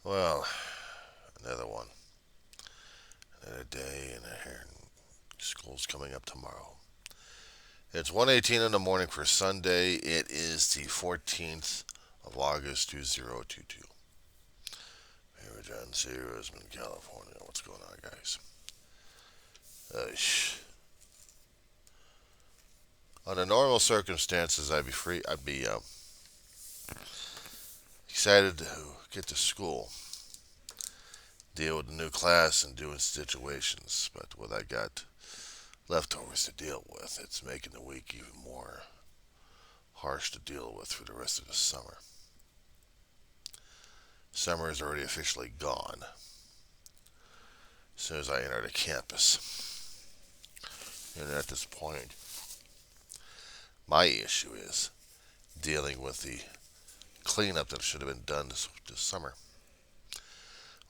Well, another one. Another day and school's coming up tomorrow. It's 1:18 in the morning for Sunday. It is the 14th of August 2022. Here in John C. Roseman, California. What's going on, guys? Uh, Under normal circumstances, I'd be excited to get to school, deal with the new class and doing situations. But what I got leftovers to deal with, it's making the week even more harsh to deal with for the rest of the summer. Summer is already officially gone as soon as I enter the campus. And at this point, my issue is dealing with the cleanup that should have been done this summer.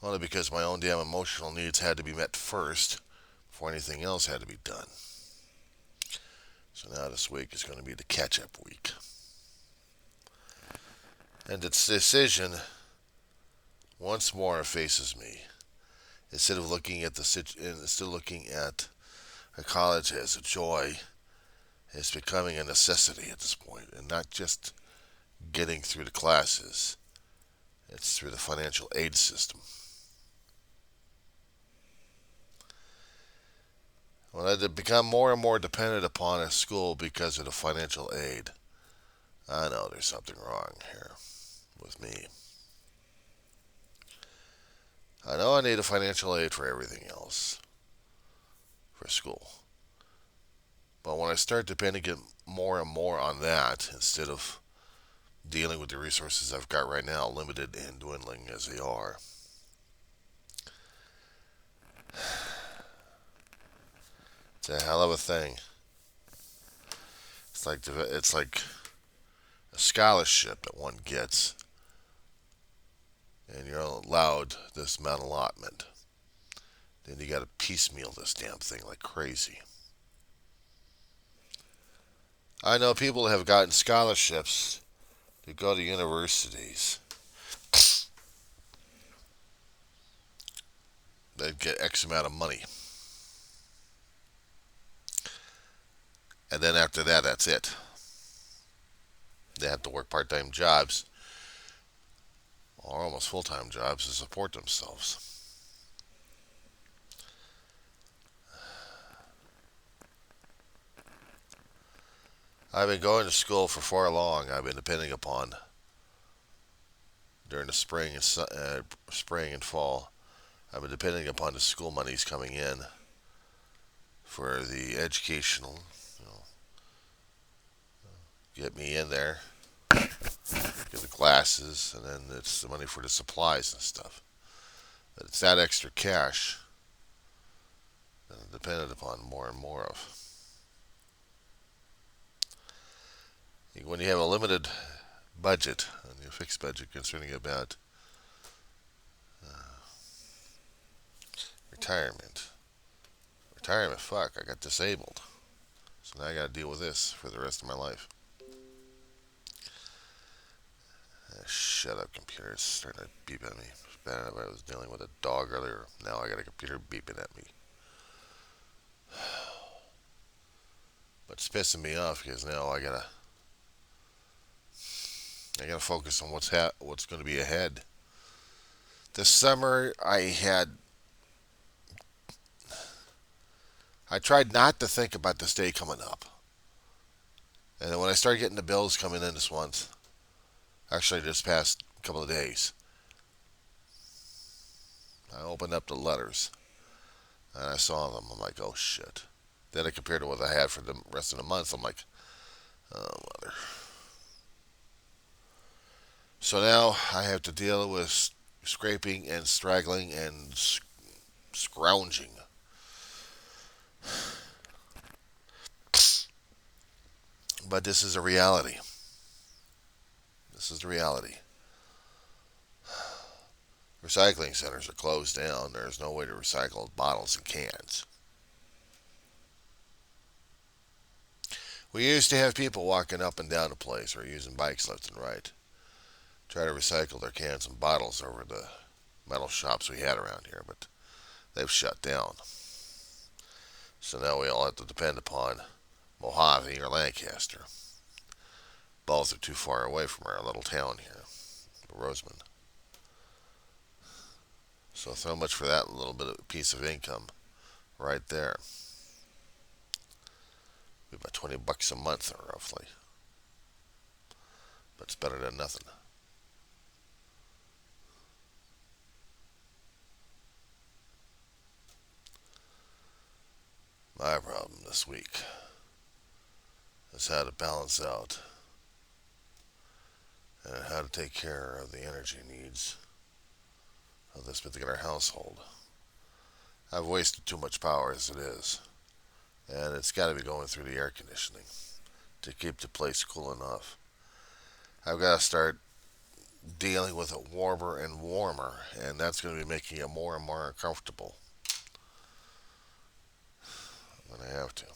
Only because my own damn emotional needs had to be met first before anything else had to be done. So now this week is going to be the catch-up week. And its decision once more faces me. Instead of looking at a college as a joy, it's becoming a necessity at this point, and not just getting through the classes. It's through the financial aid system. When I become more and more dependent upon a school because of the financial aid, I know there's something wrong here with me. I know I need a financial aid for everything else, for school. But when I start depending more and more on that instead of dealing with the resources I've got right now, limited and dwindling as they are, it's a hell of a thing. It's like a scholarship that one gets, and you're allowed this amount allotment. Then you got to piecemeal this damn thing like crazy. I know people have gotten scholarships to go to universities that get X amount of money. And then after that, that's it. They have to work part-time jobs or almost full-time jobs to support themselves. I've been going to school for far long. I've been depending upon during the spring and fall. I've been depending upon the school monies coming in for the educational, get me in there, get the classes, and then it's the money for the supplies and stuff. But it's that extra cash that I'm dependent upon more and more of. When you have a limited budget, and a fixed budget concerning about retirement. Retirement, fuck, I got disabled. So now I gotta deal with this for the rest of my life. Shut up, computer. It's starting to beep at me. It's bad enough I was dealing with a dog earlier. Now I got a computer beeping at me. But it's pissing me off because now I gotta focus on what's going to be ahead. This summer I tried not to think about this day coming up. And then when I started getting the bills coming in this month, actually this past couple of days, I opened up the letters and I saw them. I'm like, oh shit. Then I compared to what I had for the rest of the month. I'm like, oh mother. So now I have to deal with scraping and straggling and scrounging. But this is a reality. This is the reality. Recycling centers are closed down. There's no way to recycle bottles and cans. We used to have people walking up and down the place or using bikes left and right, try to recycle their cans and bottles over the metal shops we had around here, but they've shut down. So now we all have to depend upon Mojave or Lancaster. Both are too far away from our little town here, Roseman. So much for that little bit of piece of income right there. About $20 a month, roughly. But it's better than nothing. My problem this week is how to balance out and how to take care of the energy needs of this particular household. I've wasted too much power as it is, and it's got to be going through the air conditioning to keep the place cool enough. I've got to start dealing with it warmer and warmer, and that's going to be making it more and more uncomfortable. And I have to.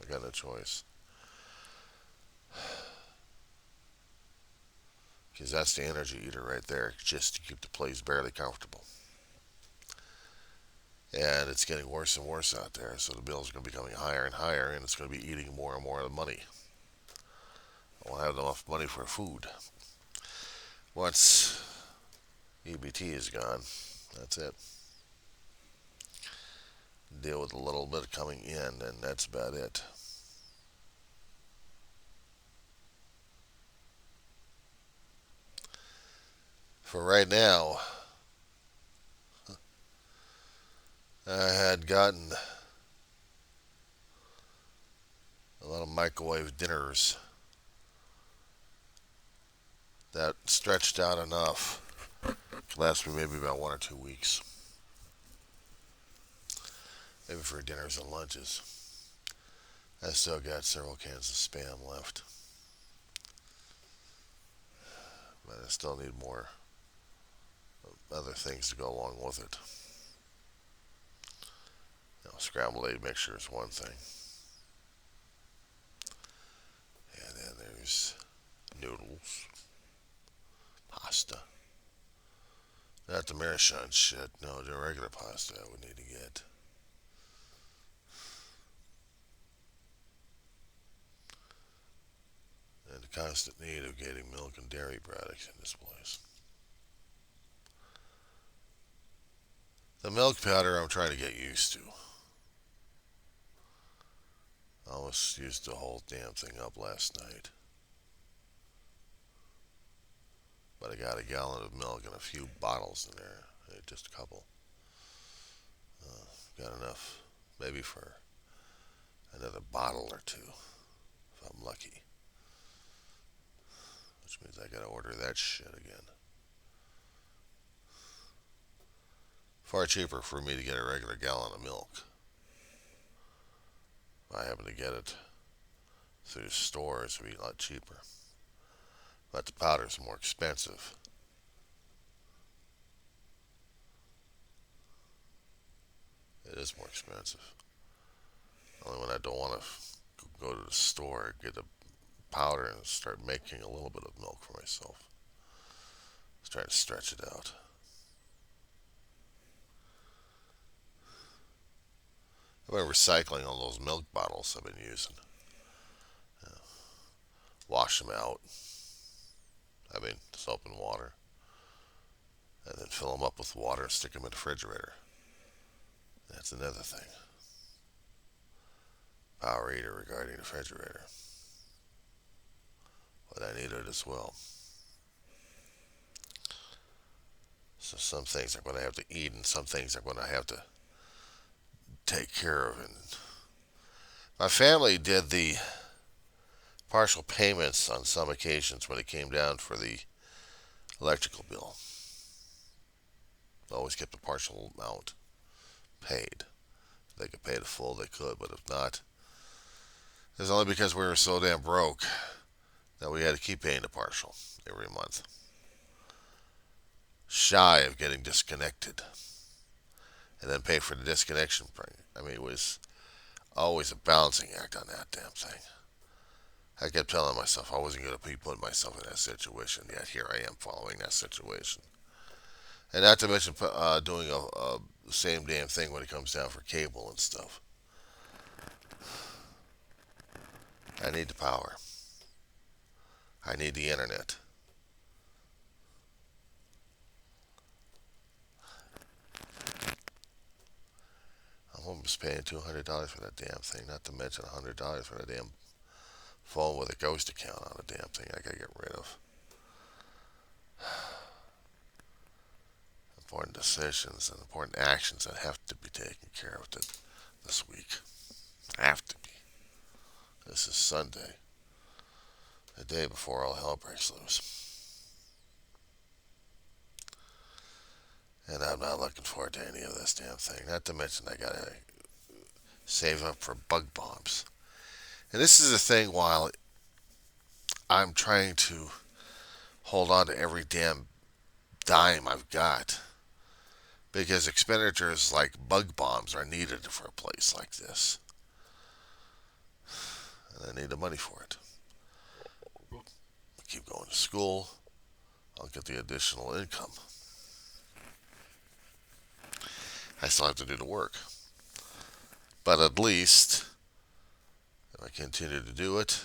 I got no choice. Because that's the energy eater right there, just to keep the place barely comfortable. And it's getting worse and worse out there, so the bills are going to be becoming higher and higher, and it's going to be eating more and more of the money. I won't have enough money for food. Once EBT is gone, that's it. Deal with a little bit coming in, and that's about it. For right now, I had gotten a lot of microwave dinners that stretched out enough to last me maybe about 1 or 2 weeks. Maybe for dinners and lunches. I still got several cans of Spam left. But I still need more other things to go along with it. Scrambled egg mixture is one thing. And then there's noodles, pasta. Not the Maruchan shit. No, the regular pasta I would need to get. And the constant need of getting milk and dairy products in this place. The milk powder I'm trying to get used to. I almost used the whole damn thing up last night. But I got a gallon of milk and a few bottles in there. Just a couple. Got enough maybe for another bottle or two, if I'm lucky. Which means I gotta order that shit again. Far cheaper for me to get a regular gallon of milk. If I happen to get it through stores, it would be a lot cheaper. But the powder's more expensive. It is more expensive. Only when I don't want to go to the store, get a powder and start making a little bit of milk for myself. Just trying to stretch it out. I've been recycling all those milk bottles I've been using. Wash them out. Soap and water. And then fill them up with water and stick them in the refrigerator. That's another thing. Power eater regarding the refrigerator. But I need it as well. So some things I'm going to have to eat and some things I'm going to have to take care of. And my family did the partial payments on some occasions when it came down for the electrical bill. Always kept a partial amount paid. If they could pay the full, they could, but if not, it's only because we were so damn broke that we had to keep paying the partial every month. Shy of getting disconnected. And then pay for the disconnection. It was always a balancing act on that damn thing. I kept telling myself I wasn't going to be putting myself in that situation, yet here I am following that situation. And not to mention doing the same damn thing when it comes down for cable and stuff. I need the power. I need the internet. I'm almost paying $200 for that damn thing, not to mention $100 for that damn phone with a ghost account on the damn thing I gotta get rid of. Important decisions and important actions that have to be taken care of this week. Have to be. This is Sunday, the day before all hell breaks loose. And I'm not looking forward to any of this damn thing. Not to mention I gotta save up for bug bombs. And this is the thing while I'm trying to hold on to every damn dime I've got. Because expenditures like bug bombs are needed for a place like this. And I need the money for it. I keep going to school. I'll get the additional income. I still have to do the work. But at least, if I continue to do it,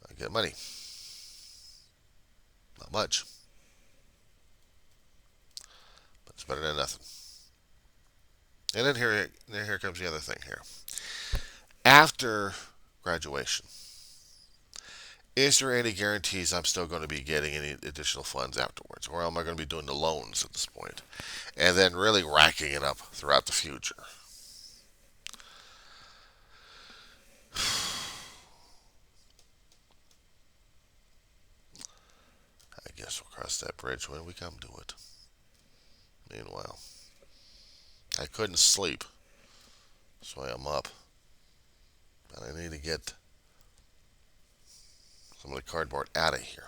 I get money. Not much. But it's better than nothing. And then here comes the other thing here. After graduation, is there any guarantees I'm still going to be getting any additional funds afterwards? Or am I going to be doing the loans at this point? And then really racking it up throughout the future? I guess we'll cross that bridge when we come to it. Meanwhile, I couldn't sleep. That's why I'm up. And I need to get some of the cardboard out of here.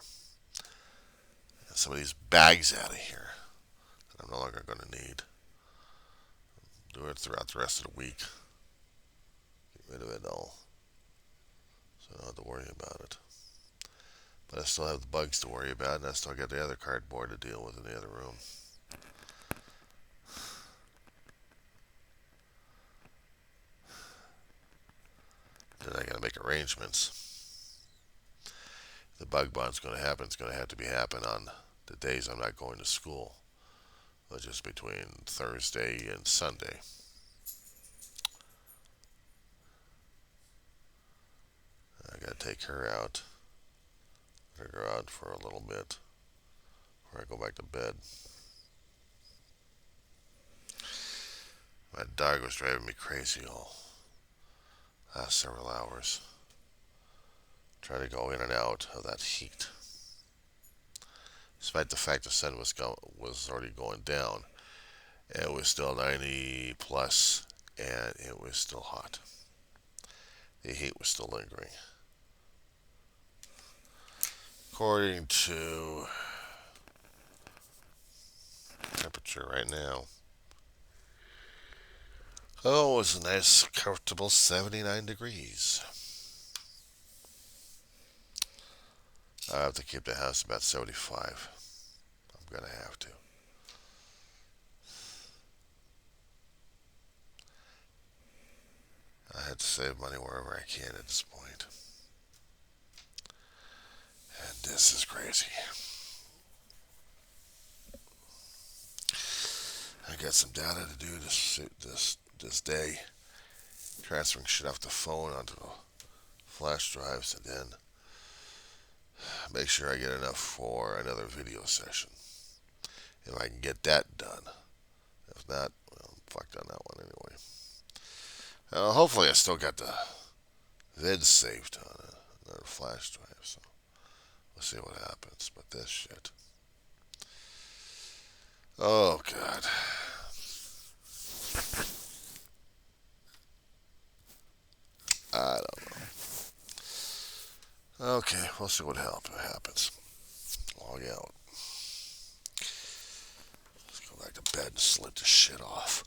And some of these bags out of here that I'm no longer going to need. Do it throughout the rest of the week. Get rid of it all. So I don't have to worry about it. But I still have the bugs to worry about, and I still got the other cardboard to deal with in the other room. Then I got to make arrangements. The bug bomb's going to happen. It's going to have to be happen on the days I'm not going to school, which is between Thursday and Sunday. I got to take her out. Take her out for a little bit before I go back to bed. My dog was driving me crazy all last several hours. Trying to go in and out of that heat. Despite the fact the sun was already going down, it was still 90 plus, and it was still hot. The heat was still lingering. According to temperature right now, oh, it's a nice, comfortable 79 degrees. I have to keep the house about 75. I'm going to have to. I had to save money wherever I can at this point. And this is crazy. I got some data to do this day. Transferring shit off the phone onto the flash drives, and then make sure I get enough for another video session. If I can get that done. If not, well, I'm fucked on that one anyway. Hopefully I still got the vids saved on another flash drive, so we'll see what happens. But this shit. Oh, God. I don't know. Okay, we'll see what happens. Log out. Let's go back to bed and slip this shit off.